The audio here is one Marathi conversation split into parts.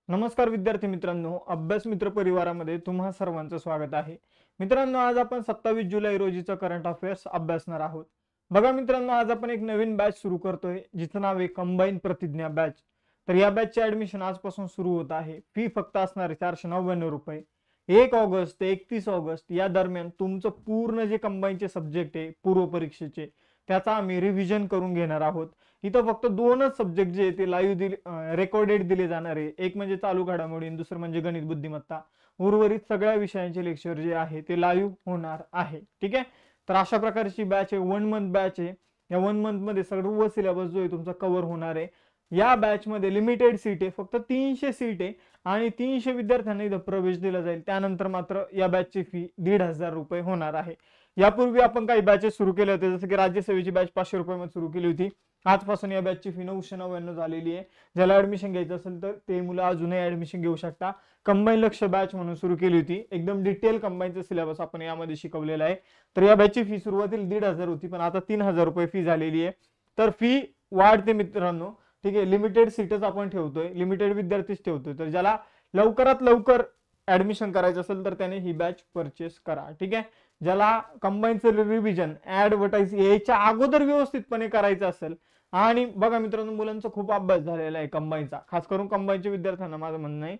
नमस्कार विद्यार्थी मित्रांनो, अभ्यास मित्र परिवारामध्ये तुम्हा सर्वांचं स्वागत आहे. मित्रांनो, आज आपण 27 जुलै रोजीचा करंट अफेअर्स अभ्यासणार आहोत. बघा मित्रांनो, आज आपण एक नवीन बॅच सुरू करतोय जिचं नाव आहे कंबाईन प्रतिज्ञा बॅच. तर या बॅचचे ऍडमिशन आजपासून सुरू होत आहे. फी फक्त असणार आहे 499 रुपये. 1 ऑगस्ट ते 31 ऑगस्ट या दरम्यान तुमचं पूर्ण जे कंबाईनचे सब्जेक्ट आहे पूर्व परीक्षेचे त्याचा आम्ही रिव्हिजन करून घेणार आहोत. इथं फक्त दोनच सब्जेक्ट जे ते लाईव्ह रेकॉर्डेड दिले जाणार आहे. एक म्हणजे चालू घडामोडी, दुसरं म्हणजे गणित बुद्धिमत्ता. उर्वरित सगळ्या विषयांचे लेक्चर जे आहे ते लाईव्ह होणार आहे. ठीक आहे. तर अशा प्रकारची बॅच आहे, 1 मंथ बॅच आहे. या 1 मंथ मध्ये सर्व सिलेबस जो आहे तुमचा कव्हर होणार आहे. या बॅच मध्ये लिमिटेड सीट आहे, फक्त 300 सीट आहे आणि 300 विद्यार्थ्यांना इथं प्रवेश दिला जाईल. त्यानंतर मात्र या बॅचची फी 1,500 रुपये होणार आहे. यापूर्वी आपण काही बॅचेस सुरू केले होते, जसं की राज्यसेवेची बॅच 500 रुपयामध्ये सुरू केली होती. आजपासून या बॅचची फी 999 झालेली आहे. ज्याला ऍडमिशन घ्यायचं असेल तर ते मुलं अजूनही ऍडमिशन घेऊ शकता. कंबाईन लक्ष बॅच म्हणून सुरू केली होती. एकदम डिटेल कंबाईनचा सिलेबस आपण यामध्ये शिकवलेला आहे. तर या बॅचची फी सुरुवातीला 1,500 होती, पण आता 3,000 रुपये फी झालेली आहे. तर फी वाढते मित्रांनो. ठीक आहे. लिमिटेड सीटच आपण ठेवतोय, लिमिटेड विद्यार्थीच ठेवतोय. तर ज्याला लवकरात लवकर ऍडमिशन करायचं असेल तर त्याने ही बॅच परचेस करा. ठीक आहे. ज्याला कंबाईनचं रिव्हिजन ऍडव्हर्टाईज यायच्या अगोदर व्यवस्थितपणे करायचं असेल, आणि बघा मित्रांनो, मुलांचा खूप अभ्यास झालेला आहे कंबाईनचा, खास करून कंबाईनच्या विद्यार्थ्यांना माझं म्हणणं आहे.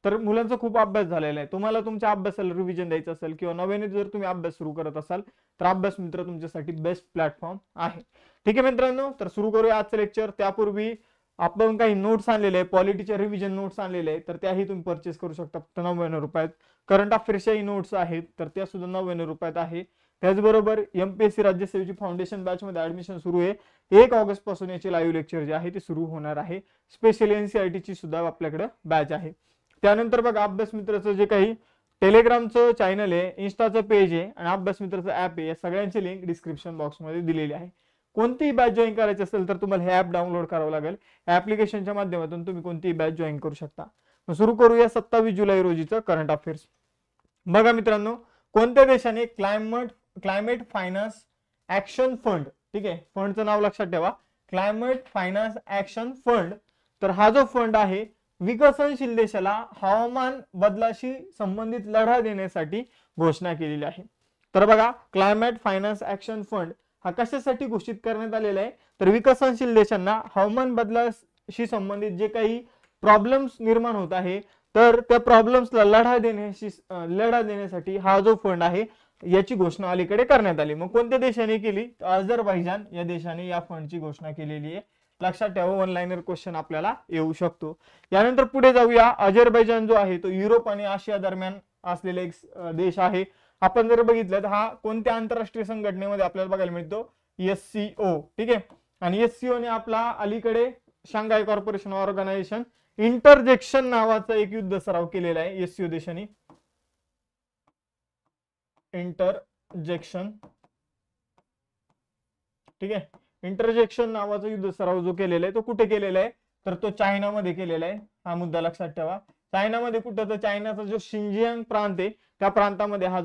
तर मुलांचा खूप अभ्यास झालेला आहे. तुम्हाला तुमच्या अभ्यासाला रिव्हिजन द्यायचं असेल किंवा नव्याने जर तुम्ही अभ्यास सुरू करत असाल तर अभ्यास मित्र तुमच्यासाठी बेस्ट प्लॅटफॉर्म आहे. ठीक आहे मित्रांनो, तर सुरू करूया आजचं लेक्चर. त्यापूर्वी आपण काही नोट्स आणलेले आहे, पॉलिटीच्या रिव्हिजन नोट्स आणलेले आहे, तर त्याही तुम्ही परचेस करू शकता फक्त 99 रुपयात. करंट अफेअर्सच्याही नोट्स आहेत, तर त्या सुद्धा 99 रुपयात आहे. त्याचबरोबर एमपीएससी राज्यसेवेची फाउंडेशन बॅच मध्ये ऍडमिशन सुरू आहे. 1 ऑगस्ट पासून याचे लाईव्ह लेक्चर जे आहे ते सुरू होणार आहे. स्पेशल एनसीईआरटी ची सुद्धा आपल्याकडे बॅच आहे. त्यानंतर बघा, अभ्यास मित्राचं जे काही टेलिग्रामचं चॅनल आहे, इन्स्टाचं पेज आहे आणि अभ्यास मित्राचं ऍप आहे, या सगळ्यांची लिंक डिस्क्रिप्शन बॉक्स मध्ये दिलेली आहे. कोणतीही बॅच जॉईन करायची असेल तर तुम्हाला हे ऍप डाउनलोड करावं लागेल. ऍप्लिकेशनच्या माध्यमातून तुम्ही कोणतीही बॅच जॉईन करू शकता. सुरू करूया 27 जुलै रोजीचं करंट अफेअर्स. बघा मित्रांनो, कोणत्या देशाने क्लायमेट फायनान्स ऍक्शन फंड, ठीक आहे, फंडचं नाव लक्षात ठेवा, क्लायमेट फायनान्स ऍक्शन फंड. तर हा जो फंड आहे विकसनशील देशाला हवामान बदलाशी संबंधित लढा देण्यासाठी घोषणा केलेली आहे. तर बघा, क्लायमेट फायनान्स ऍक्शन फंड हा कशासाठी घोषित करण्यात आलेला आहे, तर विकसनशील देशांना हवामान बदलाशी संबंधित जे काही प्रॉब्लेम्स निर्माण होत आहे तर त्या प्रॉब्लेम्सला लढा देण्यासाठी हा जो फंड आहे याची घोषणा अलीकडे करण्यात आली. मग कोणत्या देशाने केली? अझरबैजान या देशाने या फंडची घोषणा केलेली आहे. लक्षात ठेवा, वन लाइनर क्वेश्चन आपल्याला येऊ शकतो. यानंतर पुढे जाऊया. अझरबैजान जो आहे तो युरोप आणि आशिया दरम्यान असलेला एक देश आहे. आपण जर बघितलं तर हा कोणत्या आंतरराष्ट्रीय संघटनेमध्ये आपल्याला बघायला मिळतो? SCO. ठीक आहे. आणि SCO ने आपला अलीकडे शांघाय कॉर्पोरेशन ऑर्गनायझेशन इंटरजेक्शन नावाचा एक युद्ध सराव केलेला आहे SCO देशांनी. इंटरजेक्शन, ठीक आहे, इंटरजेक्शन नावाचा युद्ध सराव जो केलेला आहे तो कुठे केलेला आहे? तर तो चायनामध्ये केलेला आहे. हा मुद्दा लक्षात ठेवा. चायनामध्ये कुठं? तर चायनाचा जो शिंजियांग प्रांत आहे त्या प्रांतामध्ये हा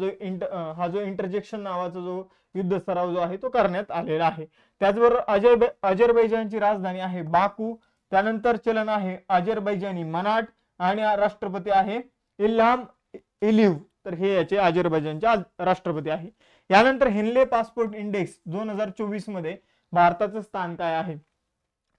जो इंटरजेक्शन नावाचा जो युद्ध सराव जो आहे तो करण्यात आलेला आहे. त्याचबरोबर अझरबैजानची राजधानी आहे बाकू. त्यानंतर चलन आहे अझरबैजानी मनाट आणि राष्ट्रपती आहे इल्हाम इलिव. तर हे याचे अझरबैजानचे राष्ट्रपती आहे. यानंतर हेनले पासपोर्ट इंडेक्स 2024 मध्ये भारताचं स्थान काय आहे?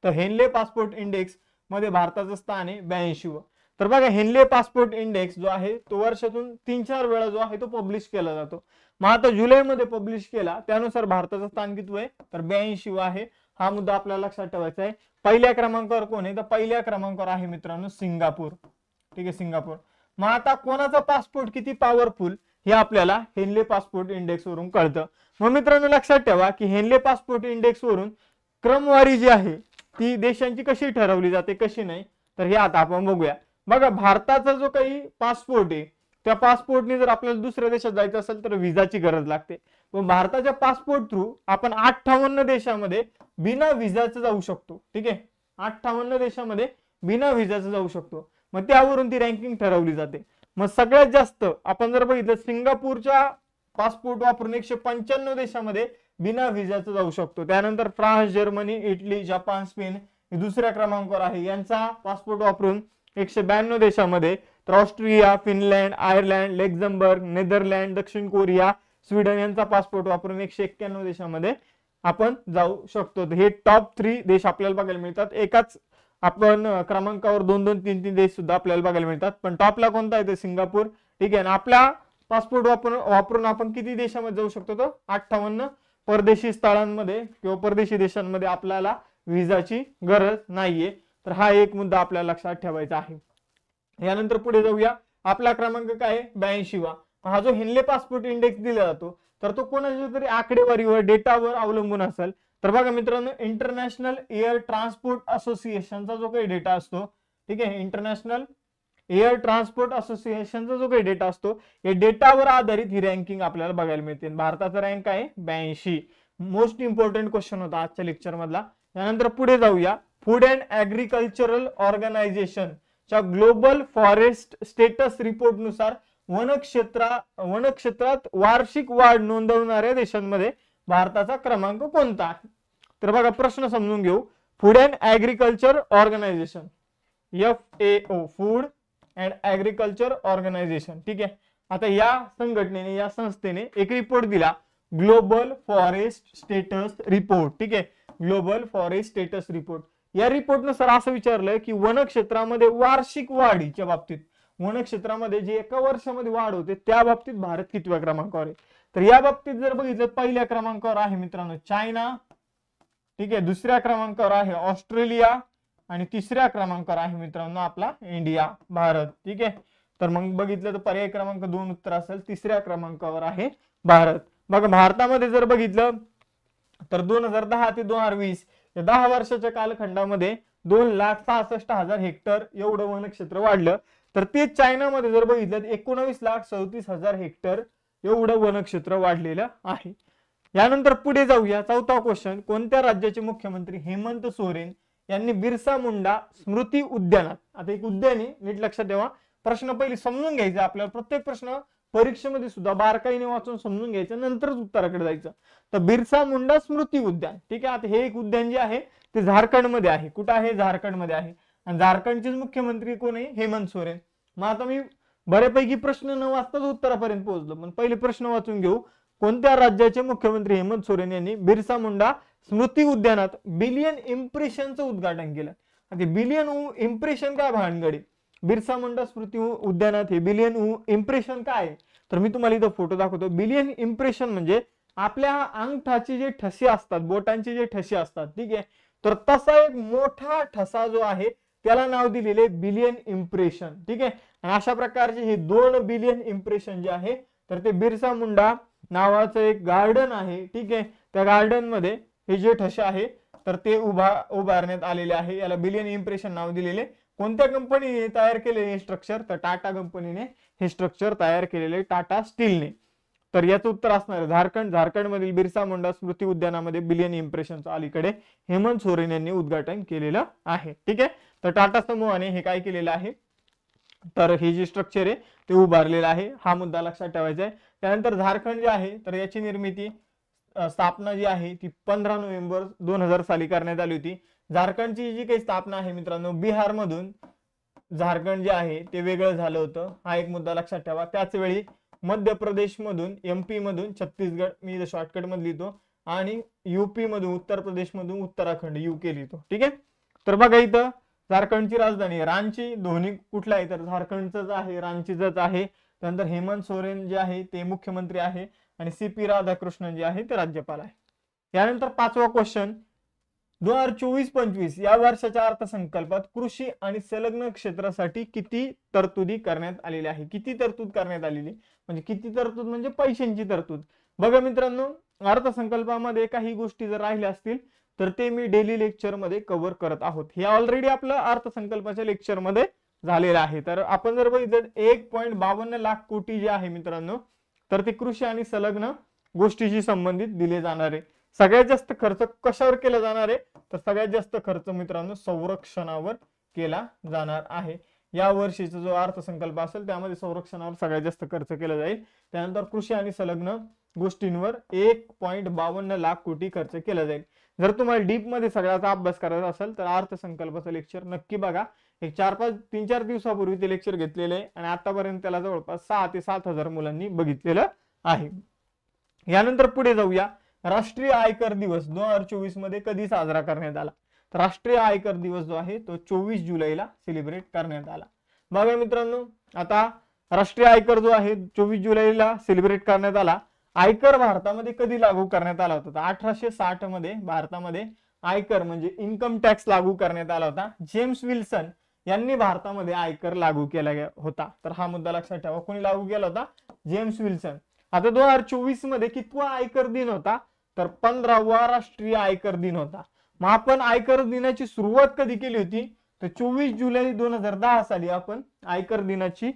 तर हेनले पासपोर्ट इंडेक्स मध्ये भारताचं स्थान आहे 82. तर बघा, हेनले पासपोर्ट इंडेक्स जो आहे तो वर्षातून 3-4 वेळा जो आहे तो पब्लिश केला जातो. मग आता जुलैमध्ये पब्लिश केला, त्यानुसार भारताचं स्थान किती आहे? तर 82 आहे. हा मुद्दा आपल्याला लक्षात ठेवायचा आहे. पहिल्या क्रमांकावर कोण आहे? तर पहिल्या क्रमांकावर आहे मित्रांनो सिंगापूर. ठीक आहे, सिंगापूर. मग आता कोणाचा पासपोर्ट किती पॉवरफुल हे आपल्याला हेनले पासपोर्ट इंडेक्स वरून कळतं. मग मित्रांनो लक्षात ठेवा की हेनले पासपोर्ट इंडेक्स वरून क्रमवारी जी आहे ती देशांची कशी ठरवली जाते, कशी नाही, तर हे आता आपण बघूया. बघा, भारताचा जो काही पासपोर्ट आहे त्या पासपोर्टने जर आपल्याला दुसऱ्या देशात जायचं असेल तर व्हिसाची गरज लागते. पण भारताच्या पासपोर्ट थ्रू आपण 58 देशामध्ये बिना व्हिसाचं जाऊ शकतो. ठीक आहे, 58 देशामध्ये बिना व्हिसाचं जाऊ शकतो. मग त्यावरून ती रँकिंग ठरवली जाते. मग सगळ्यात जास्त आपण जर बघितलं, सिंगापूरच्या पासपोर्ट वापरून 195 देशामध्ये बिना व्हिसाचं जाऊ शकतो. त्यानंतर France, Germany, Italy, Japan, Spain हे दुसऱ्या क्रमांकावर आहे. यांचा पासपोर्ट वापरून 192 देशामध्ये, तर Austria, Finland, Ireland, Luxembourg, Netherland, दक्षिण कोरिया, स्वीडन यांचा पासपोर्ट वापरून 191 देशामध्ये आपण जाऊ शकतो. हे टॉप 3 देश आपल्याला बघायला मिळतात. एकाच आपण क्रमांकावर 2-2, 3-3 देश सुद्धा आपल्याला बघायला मिळतात, पण टॉपला कोणता आहे? सिंगापूर. ठीक आहे. आपला पासपोर्ट वापरून आपण किती देशामध्ये जाऊ शकतो? तो 58 परदेशी स्थळांमध्ये किंवा परदेशी देशांमध्ये आपल्याला व्हिसाची गरज नाहीये. तर हा एक मुद्दा आपल्याला लक्षात ठेवायचा आहे. यानंतर पुढे जाऊया. आपला क्रमांक काय आहे? 82वा. हा जो हेनले पासपोर्ट इंडेक्स दिला जातो तर तो कोणाच्या तरी आकडेवारीवर, डेटावर अवलंबून असेल. तर बघा मित्रांनो, इंटरनॅशनल एअर ट्रान्सपोर्ट असोसिएशनचा जो काही डेटा असतो, ठीक आहे, इंटरनॅशनल एअर ट्रान्सपोर्ट असोसिएशनचा जो काही डेटा असतो, या डेटावर आधारित ही रँकिंग आपल्याला बघायला मिळते. भारताचा रँक आहे 82. मोस्ट इम्पॉर्टंट क्वेश्चन होता आजच्या लेक्चर मधला. यानंतर पुढे जाऊया. फूड अँड ऍग्रिकल्चरल ऑर्गनायझेशन च्या ग्लोबल फॉरेस्ट स्टेटस रिपोर्ट नुसार वनक्षेत्रात वार्षिक वाढ नोंदवणाऱ्या देशांमध्ये भारताचा क्रमांक कोणता आहे? तर बघा, प्रश्न समजून घेऊ. Food and agriculture organisation, FAO, food and agriculture organisation. ठीक आहे. आता या संघटनेने, या संस्थेने एक रिपोर्ट दिला, ग्लोबल फॉरेस्ट स्टेटस रिपोर्ट. ठीक आहे, ग्लोबल फॉरेस्ट स्टेटस रिपोर्ट. या रिपोर्ट नुसार असं विचारलंय की वनक्षेत्रामध्ये वार्षिक वाढीच्या बाबतीत, वनक्षेत्रामध्ये जे एका वर्षामध्ये वाढ होते त्या बाबतीत भारत कितव्या क्रमांकावर आहे? तर या बाबतीत जर बघितलं, पहिल्या क्रमांकावर आहे मित्रांनो चायना. ठीक आहे. दुसऱ्या क्रमांकावर आहे ऑस्ट्रेलिया आणि तिसऱ्या क्रमांकावर आहे मित्रांनो आपला इंडिया, भारत. ठीक आहे. तर मग बघितलं तर पर्याय क्रमांक 2 उत्तर असेल. तिसऱ्या क्रमांकावर आहे भारत. बघा, भारतामध्ये जर बघितलं तर 2010 ते 2020 या 10 वर्षाच्या कालखंडामध्ये 2,66,000 हेक्टर एवढं वनक्षेत्र वाढलं. तर ते चायनामध्ये जर बघितलं 19,37,000 हेक्टर एवढं वनक्षेत्र वाढलेलं आहे. यानंतर पुढे जाऊया. चौथा क्वेश्चन. कोणत्या राज्याचे मुख्यमंत्री हेमंत सोरेन यांनी बिरसा मुंडा स्मृती उद्यानात, आता एक उद्यान आहे, नीट लक्षात ठेवा, प्रश्न पहिले समजून घ्यायचा आपल्याला, प्रत्येक प्रश्न परीक्षेमध्ये सुद्धा बारकाईने वाचून समजून घ्यायचं, नंतरच उत्तराकडे जायचं. तर बिरसा मुंडा स्मृती उद्यान. ठीक आहे. आता हे एक उद्यान जे आहे ते झारखंडमध्ये आहे. कुठं आहे? झारखंडमध्ये आहे. आणि झारखंडचे मुख्यमंत्री कोण आहे? हेमंत सोरेन. मग आता मी बऱ्यापैकी प्रश्न न वाचताच उत्तरापर्यंत पोहोचलो, पण पहिले प्रश्न वाचून घेऊ. कोणत्या राज्याचे मुख्यमंत्री हेमंत सोरेन यांनी बिरसा मुंडा स्मृती उद्यानात बिलियन इम्प्रेशनचं उद्घाटन केलं? ते बिलियन इम्प्रेशन काय भानगडी? बिरसा मुंडा स्मृती उद्यानात हे बिलियन इम्प्रेशन काय आहे? तर मी तुम्हाला इथं फोटो दाखवतो. बिलियन इम्प्रेशन म्हणजे आपल्या अंगठाचे जे ठसे असतात, बोटांचे जे ठसे असतात, ठीक आहे, तर तसा एक मोठा ठसा जो आहे त्याला नाव दिलेले बिलियन इम्प्रेशन. ठीक आहे. आणि अशा प्रकारचे हे 2 बिलियन इम्प्रेशन जे आहे तर ते बिरसा मुंडा नावाचं एक गार्डन आहे. ठीक आहे. त्या गार्डन मध्ये हे जे ठसे आहे तर ते उभारण्यात आलेले आहे. याला बिलियन इम्प्रेशन नाव दिलेले. कोणत्या कंपनीने तयार केले हे स्ट्रक्चर? तर टाटा कंपनीने हे स्ट्रक्चर तयार केलेले, टाटा स्टीलने. तर याचं उत्तर असणार आहे झारखंड. झारखंडमधील बिरसा मुंडा स्मृती उद्यानामध्ये बिलियन इम्प्रेशनचं अलीकडे हेमंत सोरेन यांनी उद्घाटन केलेलं आहे. ठीक आहे. तर टाटा समूहाने हे काय केलेलं आहे तर हे जे स्ट्रक्चर आहे ते उभारलेलं आहे. हा मुद्दा लक्षात ठेवायचा आहे. त्यानंतर झारखंड जे आहे तर याची निर्मिती, स्थापना जी आहे ती 15 नोव्हेंबर 2000 साली करण्यात आली होती. झारखंडची जी काही स्थापना आहे मित्रांनो, बिहार मधून झारखंड जे आहे ते वेगळं झालं होतं. हा एक मुद्दा लक्षात ठेवा. त्याच वेळी मध्य प्रदेश मधून, MP मधून छत्तीसगड, मी इथं शॉर्टकट मध्ये लिहितो, आणि UP मधून, उत्तर प्रदेश मधून उत्तराखंड, UK लिहितो. ठीक आहे. तर बघा, इथं झारखंडची राजधानी रांची, दोन्ही कुठला आहे तर झारखंडच आहे, रांचीच आहे. त्यानंतर हेमंत सोरेन जे आहे ते मुख्यमंत्री आहे आणि CP राधाकृष्णन जे आहे ते राज्यपाल आहे. यानंतर 5वा क्वेश्चन. 2024-25 या वर्षाच्या अर्थसंकल्पात कृषी आणि संलग्न क्षेत्रासाठी किती तरतुदी करण्यात आलेल्या आहे? किती तरतूद करण्यात आलेली म्हणजे किती तरतूद म्हणजे पैशांची तरतूद. बघा मित्रांनो, अर्थसंकल्पामध्ये काही गोष्टी जर राहिल्या असतील तर ते मी डेली लेक्चर मध्ये कव्हर करत आहोत. हे ऑलरेडी आपलं अर्थसंकल्पाच्या लेक्चर मध्ये झालेलं आहे. तर आपण जर बघितलं 1.52 लाख कोटी जे आहे मित्रांनो तर ते कृषी आणि संलग्न गोष्टीशी संबंधित दिले जाणार आहे. सगळ्यात जास्त खर्च कशावर केला जाणार आहे तर सगळ्यात जास्त खर्च मित्रांनो संरक्षणावर केला जाणार आहे. या वर्षीचा जो अर्थसंकल्प असेल त्यामध्ये संरक्षणावर सगळ्यात जास्त खर्च केला जाईल. त्यानंतर कृषी आणि संलग्न गोष्टींवर 1.52 लाख कोटी खर्च केला जाईल. जर तुम्हाला डीप मध्ये सगळ्याचा अभ्यास करायचा असेल तर अर्थसंकल्पाचं लेक्चर नक्की बघा. एक 3-4 दिवसापूर्वी ते लेक्चर घेतलेले आहे आणि आतापर्यंत त्याला जवळपास 6 ते 7,000 मुलांनी बघितलेलं आहे. यानंतर पुढे जाऊया. राष्ट्रीय आयकर दिवस 2024 मध्ये कधी साजरा करण्यात आला? तर राष्ट्रीय आयकर दिवस जो आहे तो 24 जुलैला सेलिब्रेट करण्यात आला. बघा मित्रांनो, आता राष्ट्रीय आयकर जो आहे 24 जुलैला सेलिब्रेट करण्यात आला. आयकर भारतामध्ये कधी लागू करण्यात आला होता? तर 1860 मध्ये भारतामध्ये आयकर म्हणजे इन्कम टॅक्स लागू करण्यात आला होता. जेम्स विल्सन यांनी भारतामध्ये आयकर लागू केला होता. तर हा मुद्दा लक्षात ठेवा, कोणी लागू केला होता? James Wilson. आता 2024 मध्ये कितवा आयकर दिन होता? तर 15वा राष्ट्रीय आयकर दिन होता. मग आपण आयकर दिनाची सुरुवात कधी केली होती? तर 24 जुलै 2010 साली आपण आयकर दिनाची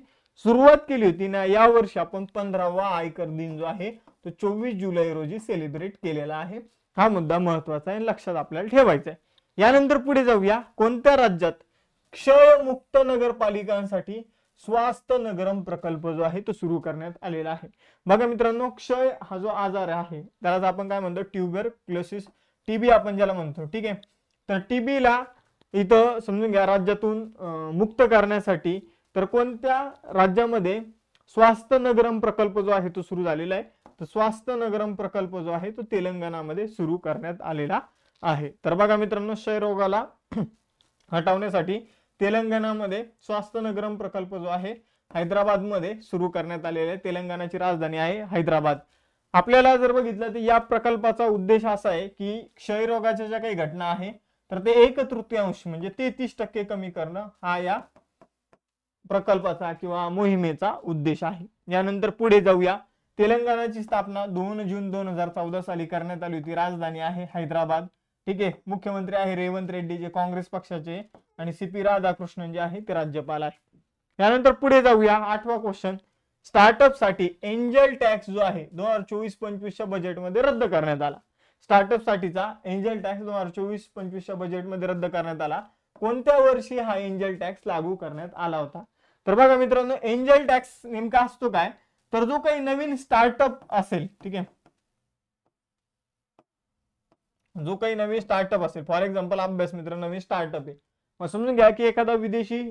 सुरुवात केली होती ना. या वर्षी आपण 15वा आयकर दिन जो आहे तो 24 जुलै रोजी सेलिब्रेट केलेला आहे. हा मुद्दा महत्वाचा आहे, लक्षात आपल्याला ठेवायचा आहे. यानंतर पुढे जाऊया. कोणत्या राज्यात क्षयमुक्त नगरपालिकांसाठी स्वास्थ्य नगरम प्रकल्प जो आहे तो सुरू करण्यात आलेला आहे? बघा मित्रांनो, क्षय हा जो आजार आहे त्यालाच आपण काय म्हणतो? ट्युबरक्युलोसिस, टीबी आपण ज्याला म्हणतो. ठीक आहे, तर टीबीला इथं समजून घ्या राज्यातून मुक्त करण्यासाठी तर कोणत्या राज्यामध्ये स्वास्थ्य नगरम प्रकल्प जो आहे तो सुरू झालेला आहे? तर स्वास्थ्य नगरम प्रकल्प जो आहे तो तेलंगणामध्ये सुरू करण्यात आलेला आहे. तर बघा मित्रांनो, क्षयरोगाला हटवण्यासाठी तेलंगणामध्ये स्वास्थ्य नगरम प्रकल्प जो आहे हैदराबाद मध्ये सुरू करण्यात आलेला आहे. तेलंगणाची राजधानी आहे हैदराबाद. आपल्याला जर बघितलं तर या प्रकल्पाचा उद्देश असा आहे की क्षयरोगाच्या ज्या काही घटना आहे तर ते 1/3 म्हणजे 33% कमी करणं हा या प्रकल्पाचा किंवा मोहिमेचा उद्देश आहे. यानंतर पुढे जाऊया. तेलंगणाची स्थापना 2 जून 2014 साली करण्यात आली होती. राजधानी आहे हैदराबाद. ठीक आहे, मुख्यमंत्री आहे रेवंत रेड्डी जे काँग्रेस पक्षाचे आणि सीपी राधाकृष्णन जे आहे ते राज्यपाल आहे. यानंतर पुढे जाऊया. 8वा क्वेश्चन. स्टार्टअप साठी एंजल टॅक्स जो आहे 2024-25 च्या बजेटमध्ये रद्द करण्यात आला. स्टार्टअप साठीचा एंजल टॅक्स 2024-25 च्या बजेटमध्ये रद्द करण्यात आला. कोणत्या वर्षी हा एंजल टॅक्स लागू करण्यात आला होता? तर बघा मित्रांनो, एंजल टॅक्स नेमका असतो काय? तर जो काही नवीन स्टार्टअप असेल, ठीक आहे, जो काही नवीन स्टार्टअप असेल, फॉर एक्झाम्पल अभ्यास मित्र नवीन स्टार्टअप आहे, मग समजून घ्या की एखादा विदेशी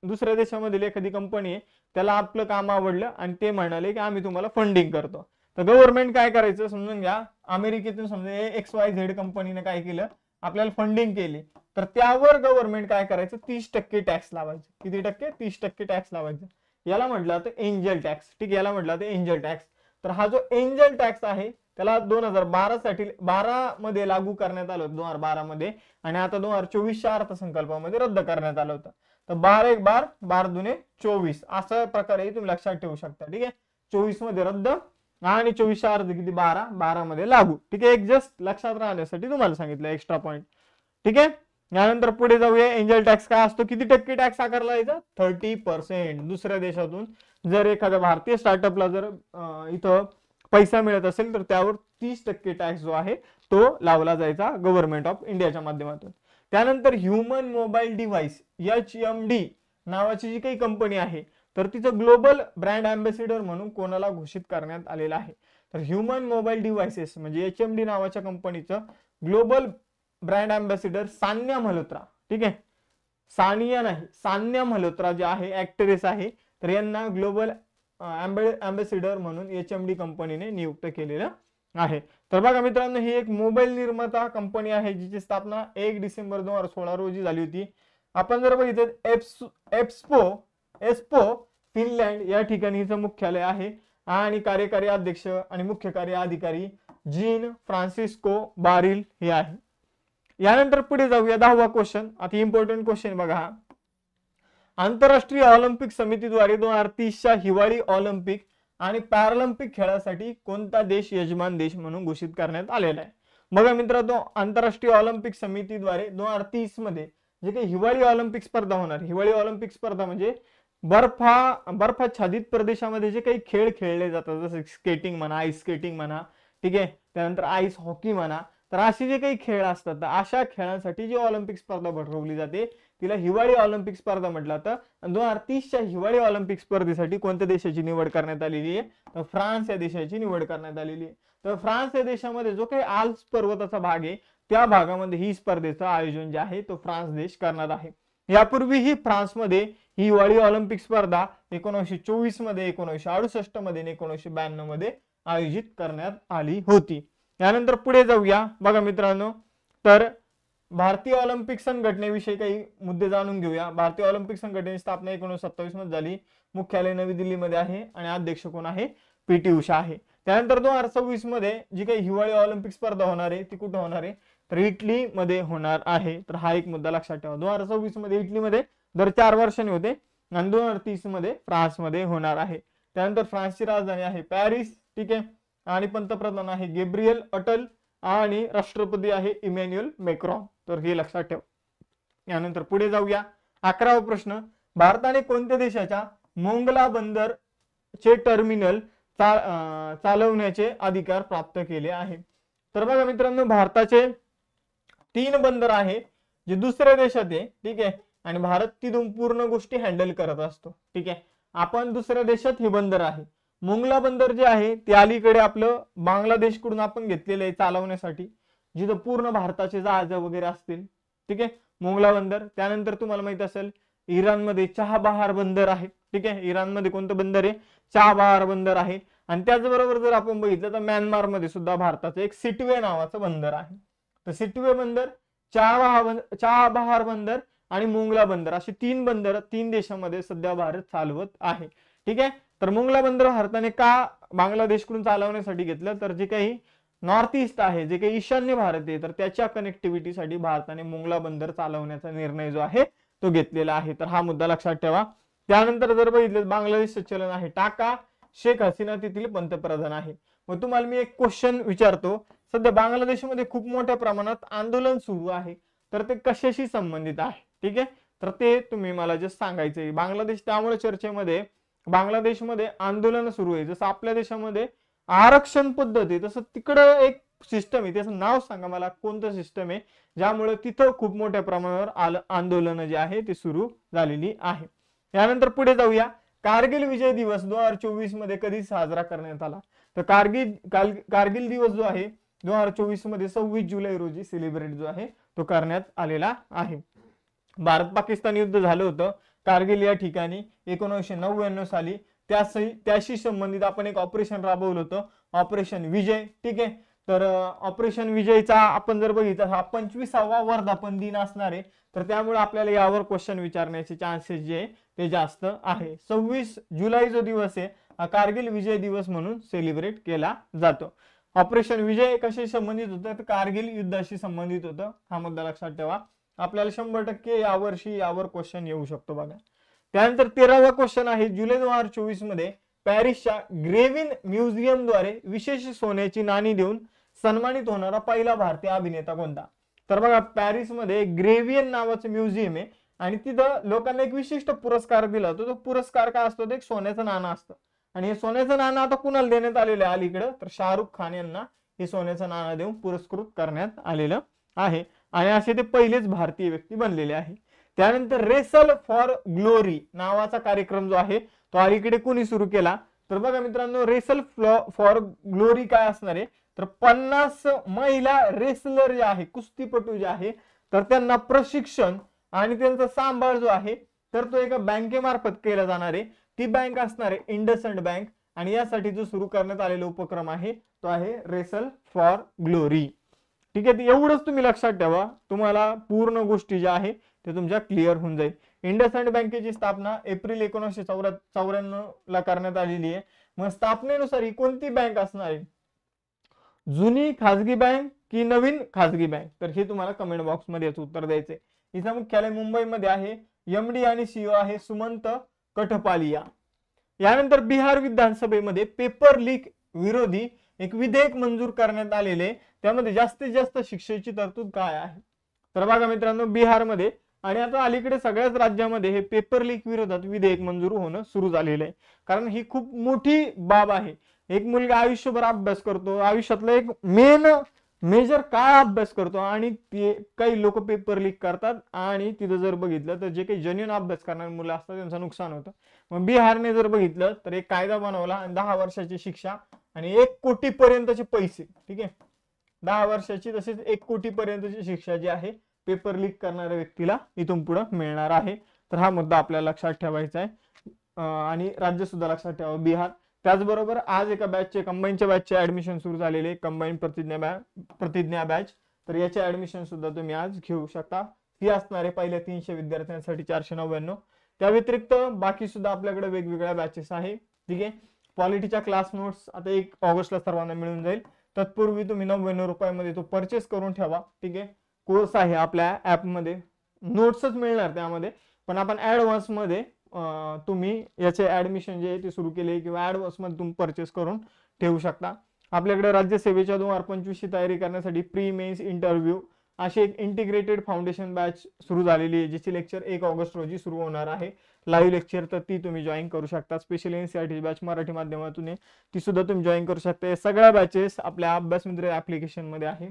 दुसऱ्या देशामधील एखादी कंपनी आहे, त्याला आपलं काम आवडलं आणि ते म्हणाले की आम्ही तुम्हाला फंडिंग करतो. तर गव्हर्नमेंट काय करायचं समजून घ्या, अमेरिकेतून समजा XYZ कंपनीने काय केलं, आपल्याला फंडिंग केली, तर त्यावर गव्हर्नमेंट काय करायचं? 30% टॅक्स लावायचं. किती टक्के? 30% टॅक्स लावायचं. याला म्हटलं तर एंजल टॅक्स. ठीक आहे, याला म्हटलं तर एंजल टॅक्स. तर हा जो एंजल टॅक्स आहे त्याला 2012 साठी 12 मध्ये लागू करण्यात आलं होतं, 2012 मध्ये, आणि आता 2024च्या अर्थसंकल्पामध्ये रद्द करण्यात आलं होतं. तर 12 1 12 12 दुने 24 अशा प्रकारे तुम्ही लक्षात ठेवू शकता. ठीक आहे, 24 मध्ये रद्द आणि 24च्या अर्ध किती? 12 12 मध्ये लागू. ठीक आहे, एक जस्ट लक्षात राहण्यासाठी तुम्हाला सांगितलं एक्स्ट्रा पॉइंट. ठीक आहे, यानंतर पुढे जाऊया. एंजल टॅक्स काय असतो? किती टक्के टॅक्स आकारला जायचा? 30%. दुसऱ्या देशातून जर एखाद्या भारतीय स्टार्टअपला जर इथं पैसा मिळत असेल तर त्यावर 30% टॅक्स जो आहे तो लावला जायचा गव्हर्नमेंट ऑफ इंडियाच्या माध्यमातून. त्यानंतर ह्युमन मोबाईल डिव्हाइस HMD नावाची जी काही कंपनी आहे तर तिचं ग्लोबल ब्रँड अँबॅसिडर म्हणून कोणाला घोषित करण्यात आलेला आहे? तर ह्युमन मोबाईल डिव्हाइसेस म्हणजे HMD नावाच्या कंपनीचं global brand ambassador Sanya Malhotra. ठीक आहे, सानिया नाही, सान्या मल्होत्रा जे आहे ऍक्ट्रेस आहे, तर यांना ग्लोबल अँबॅसिडर म्हणून HMD कंपनीने नियुक्त केलेलं आहे. तर बघा मित्रांनो, ही एक मोबाईल निर्माता कंपनी आहे जिची स्थापना 1 डिसेंबर 2016 रोजी झाली होती. आपण जर बघितलं एक्सपो फिनलँड या ठिकाणी हिचं मुख्यालय आहे आणि कार्यकारी अध्यक्ष आणि मुख्य कार्य अधिकारी जीन फ्रान्सिस्को बारिल हे आहे. यानंतर पुढे जाऊया. 10वा क्वेश्चन. आता इम्पॉर्टंट क्वेश्चन बघा हा. आंतरराष्ट्रीय ऑलिम्पिक समितीद्वारे 2030च्या हिवाळी ऑलिम्पिक आणि पॅरालिम्पिक खेळासाठी कोणता देश यजमान देश म्हणून घोषित करण्यात आलेला आहे? बघा मित्रांनो, आंतरराष्ट्रीय ऑलिम्पिक समितीद्वारे 2030 मध्ये जे काही हिवाळी ऑलिम्पिक स्पर्धा होणार, हिवाळी ऑलिम्पिक स्पर्धा म्हणजे बर्फाच्छादित प्रदेशामध्ये जे काही खेळ खेळले जातात, जसं स्केटिंग म्हणा, आईस स्केटिंग म्हणा, ठीक आहे, त्यानंतर आईस हॉकी म्हणा, तर असे जे काही खेळ असतात अशा खेळांसाठी जी ऑलिम्पिक स्पर्धा भरवली जाते तिला हिवाळी ऑलिम्पिक स्पर्धा म्हटलं जातं। 2030च्या हिवाळी ऑलिम्पिक स्पर्धेसाठी कोणत्या देशाची निवड करण्यात आलेली आहे, तर फ्रान्स या देशाची निवड करण्यात आलेली आहे। तर फ्रान्स या देशामध्ये जो काही आल्प्स पर्वताचा भाग आहे त्या भागामध्ये ही स्पर्धेचं आयोजन जे आहे तो फ्रान्स देश करणार आहे। यापूर्वीही फ्रान्समध्ये ही हिवाळी ऑलिम्पिक स्पर्धा 1924 मध्ये, 1968 मध्ये आणि 1992 मध्ये आयोजित करण्यात आली होती। यानंतर पुढे जाऊया। बघा मित्रांनो, तर भारतीय ऑलिम्पिक संघटनेविषयी काही मुद्दे जाणून घेऊया। भारतीय ऑलिम्पिक संघटनेची स्थापना 1927 मध्ये झाली, मुख्यालय नवी दिल्लीमध्ये आहे आणि अध्यक्ष कोण आहे, पीटी उषा आहे। त्यानंतर 2026 मध्ये जी काही हिवाळी ऑलिम्पिक स्पर्धा होणार आहे ती कुठे होणार आहे, तर इटली मध्ये होणार आहे। तर हा एक मुद्दा लक्षात ठेवा, 2026 मध्ये इटलीमध्ये दर 4 वर्षांनी होते आणि 2030 मध्ये फ्रान्स मध्ये होणार आहे। त्यानंतर फ्रान्सची राजधानी आहे पॅरिस, ठीक आहे, आणि पंतप्रधान आहे गॅब्रिएल अटल आणि राष्ट्रपती आहे इमॅन्युअल मॅक्रॉन। तर हे लक्षात ठेवा। यानंतर पुढे जाऊया। 11वा प्रश्न, भारताने कोणत्या देशाच्या मोंगला बंदर चे टर्मिनल चालवण्याचे अधिकार प्राप्त केले आहे? तर बघा मित्रांनो, भारताचे 3 बंदर आहे जे दुसऱ्या देशात आहे, ठीक आहे, आणि भारत ती पूर्ण गोष्टी हँडल करत असतो, ठीक आहे। आपण दुसऱ्या देशात हे बंदर आहे। मोंगला बंदर जे आहे ते अलीकडे आपलं बांगलादेशकडून आपण घेतलेले आहे चालवण्यासाठी, जिथं पूर्ण भारताचे जहाज वगैरे असतील, ठीक आहे, मोंगला बंदर। त्यानंतर तुम्हाला माहित असेल इराणमध्ये चहाबहार बंदर आहे, ठीक आहे, इराणमध्ये कोणतं बंदर आहे, चहाबहार बंदर आहे। आणि त्याचबरोबर जर आपण बघितलं तर म्यानमार मध्ये सुद्धा भारताचं एक सिटवे नावाचं बंदर आहे। तर सिटवे बंदर, चहाबहार बंदर आणि मोंगला बंदर असे 3 बंदर 3 देशांमध्ये सध्या भारत चालवत आहे, ठीक आहे। तर मोंगला बंदर भारताने का बांगलादेशकडून चालवण्यासाठी घेतलं, तर जे काही नॉर्थ ईस्ट आहे, जे काही ईशान्य भारत आहे, तर त्याच्या कनेक्टिव्हिटीसाठी भारताने मोंगला बंदर चालवण्याचा निर्णय जो आहे तो घेतलेला आहे। तर हा मुद्दा लक्षात ठेवा। त्यानंतर जर बघितलं बांगलादेशचं चलन आहे टाका, शेख हसीना तिथली पंतप्रधान आहे। मग तुम्हाला मी एक क्वेश्चन विचारतो, सध्या बांगलादेशमध्ये खूप मोठ्या प्रमाणात आंदोलन सुरू आहे, तर ते कशाशी संबंधित आहे, ठीक आहे, तर ते तुम्ही मला जस्ट सांगायचंय। बांगलादेश त्यामुळे चर्चेमध्ये, बांगलादेशमध्ये आंदोलन सुरू आहे, जसं आपल्या देशामध्ये आरक्षण पद्धत आहे तसं तिकडं एक सिस्टम आहे, त्याचं नाव सांगा मला, कोणतं सिस्टम आहे ज्यामुळे तिथं खूप मोठ्या प्रमाणावर आंदोलन जे आहे ते सुरू झालेली आहे। यानंतर पुढे जाऊया। कारगिल विजय दिवस 2024 मध्ये कधी साजरा करण्यात आला? तर कारगिल दिवस जो आहे 2024 मध्ये 26 जुलै रोजी सेलिब्रेट जो आहे तो करण्यात आलेला आहे। भारत पाकिस्तान युद्ध झालं होतं कारगिल या ठिकाणी 1999 साली, त्याशी संबंधित आपण एक ऑपरेशन राबवलं होतं, ऑपरेशन विजय, ठीक आहे। तर ऑपरेशन विजयचा आपण जर बघितलं हा 25वा वर्धापन दिन असणार आहे, तर त्यामुळे आपल्याला यावर क्वेश्चन विचारण्याचे चान्सेस जे आहे ते जास्त आहे। 26 जुलै जो दिवस आहे हा कारगिल विजय दिवस म्हणून सेलिब्रेट केला जातो। ऑपरेशन विजय कशाशी संबंधित होतं, तर कारगिल युद्धाशी संबंधित होतं, हा मुद्दा लक्षात ठेवा। आपल्याला 100% यावर्षी यावर क्वेश्चन येऊ शकतो बघा। त्यानंतर 13वा क्वेश्चन आहे, जुलै 2024 मध्ये पॅरिसच्या ग्रेविन म्युझियम द्वारे विशेष सोन्याची नाणी देऊन सन्मानित होणारा पहिला भारतीय अभिनेता कोणता? तर बघा पॅरिस मध्ये ग्रेवियन नावाचं म्युझियम आहे आणि तिथं लोकांना एक विशिष्ट पुरस्कार दिला जातो। तो पुरस्कार काय असतो, एक सोन्याचं नाणं असतं आणि हे सोन्याचं नाणं आता कुणाला देण्यात आलेलं आहे अलीकडे, तर शाहरुख खान यांना हे सोन्याचं नाणं देऊन पुरस्कृत करण्यात आलेलं आहे आणि असे ते पहिलेच भारतीय व्यक्ती बनलेले आहे। त्यानंतर रेसल फॉर ग्लोरी नावाचा कार्यक्रम जो आहे तो अलीकडे कोणी सुरू केला? तर बघा मित्रांनो, रेसल फॉर ग्लोरी काय असणार आहे, तर 50 महिला रेसलर जे आहे, कुस्तीपटू जे आहे, तर त्यांना प्रशिक्षण आणि त्यांचा सांभाळ जो आहे तर तो एका बँकेमार्फत केला जाणार आहे। ती बँक असणार आहे इंडसइंड बँक आणि यासाठी जो सुरू करण्यात आलेला उपक्रम आहे तो आहे रेसल फॉर ग्लोरी, ठीक आहे। एवढंच तुम्ही लक्षात ठेवा, तुम्हाला पूर्ण गोष्टी ज्या आहे ते तुमच्या क्लिअर होऊन जाईल। इंडसइंड बँकेची स्थापना एप्रिल 1994 ला करण्यात आलेली आहे। मग स्थापनेनुसार ही कोणती बँक असणार आहे, जुनी खाजगी बँक की नवीन खाजगी बँक? तर हे तुम्हाला कमेंट बॉक्स मध्ये याचं उत्तर द्यायचंय। हिचं मुख्यालय मुंबईमध्ये आहे, एमडी आणि सीईओ आहे सुमंत कठपालिया। यानंतर बिहार विधानसभेमध्ये पेपर लीक विरोधी एक विधेयक मंजूर करण्यात आलेले, त्यामध्ये जास्तीत जास्त शिक्षेची तरतूद काय आहे? तर बघा मित्रांनो, बिहारमध्ये आणि आता अलीकडे सगळ्याच राज्यामध्ये हे पेपर लीक विरोधात विधेयक मंजूर होणं सुरू झालेलं आहे, कारण ही खूप मोठी बाब आहे। एक मुलगा आयुष्यभर अभ्यास करतो, आयुष्यातलं एक मेजर काय अभ्यास करतो आणि ते काही लोक पेपर लीक करतात आणि तिथं जर बघितलं तर जे काही जेन्युइन अभ्यास करणारी मुलं असतात त्यांचं नुकसान होतं. मग बिहारने जर बघितलं तर एक कायदा बनवला आणि 10 वर्षाची शिक्षा आणि 1 कोटी पर्यंतचे पैसे. ठीक आहे, 10 वर्षाची तसेच 1 कोटी पर्यंतची शिक्षा जी आहे पेपर लीक करणाऱ्या व्यक्तीला इथून पुढे मिळणार आहे. तर हा मुद्दा आपल्याला लक्षात ठेवायचा आहे. आणि राज्य सुद्धा लक्षात ठेवा बिहार. त्याचबरोबर आज एका बॅचचे कंबाईनच्या बॅचचे ऍडमिशन सुरू झालेले कंबाईन प्रतिज्ञा बॅच. तर याचे ऍडमिशन सुद्धा तुम्ही आज घेऊ शकता. फी असणारे पहिल्या 300 विद्यार्थ्यांसाठी 499. त्या व्यतिरिक्त बाकी सुद्धा आपल्याकडे वेगवेगळ्या बॅचेस आहे. ठीक आहे, पॉलिटीच्या क्लास नोट्स आता 1 ऑगस्टला सर्वांना मिळून जाईल. तत्पूर्वी तुम्ही 99 रुपयामध्ये तो परचेस करून ठेवा. ठीक आहे, कोर्स आहे आपल्या ऍपमध्ये, नोट्सच मिळणार त्यामध्ये, पण आपण ऍडव्हान्स मध्ये तुम्ही याचे ऍडमिशन जे आहे ते सुरू केले किंवा ऍडव्हान्स मध्ये तुम्ही परचेस करून ठेवू शकता. आपल्याकडे राज्यसेवेच्या 2025 ची तयारी करण्यासाठी प्री मेन्स इंटरव्ह्यू अशी एक इंटिग्रेटेड फाउंडेशन बॅच सुरू झालेली आहे, जिची लेक्चर 1 ऑगस्ट रोजी सुरू होणार आहे. लाईव्ह लेक्चर तर ती तुम्ही जॉईन करू शकता. स्पेशल एनसीईआरटी बॅच मराठी माध्यमातून आहे, ती सुद्धा तुम्ही जॉईन करू शकता. या सगळ्या बॅचेस आपल्या अभ्यास मित्र ऍप्लिकेशन मध्ये आहे.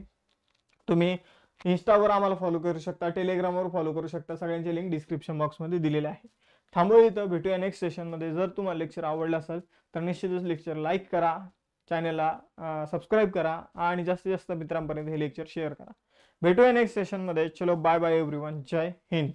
तुम्ही इंस्टावर आम्हाला फॉलो करू शकता, टेलिग्रामवर फॉलो करू शकता. सगळ्यांची लिंक डिस्क्रिप्शन बॉक्समध्ये दिलेली आहे. थांबूया इथं, भेटूया नेक्स्ट सेशनमध्ये. जर तुम्हाला लेक्चर आवडलं असेल तर निश्चितच लेक्चर लाईक करा, चॅनलला सबस्क्राईब करा आणि जास्तीत जास्त मित्रांपर्यंत हे लेक्चर शेअर करा. भेटूया नेक्स्ट सेशनमध्ये. चलो बाय बाय एव्हरीवन. जय हिंद.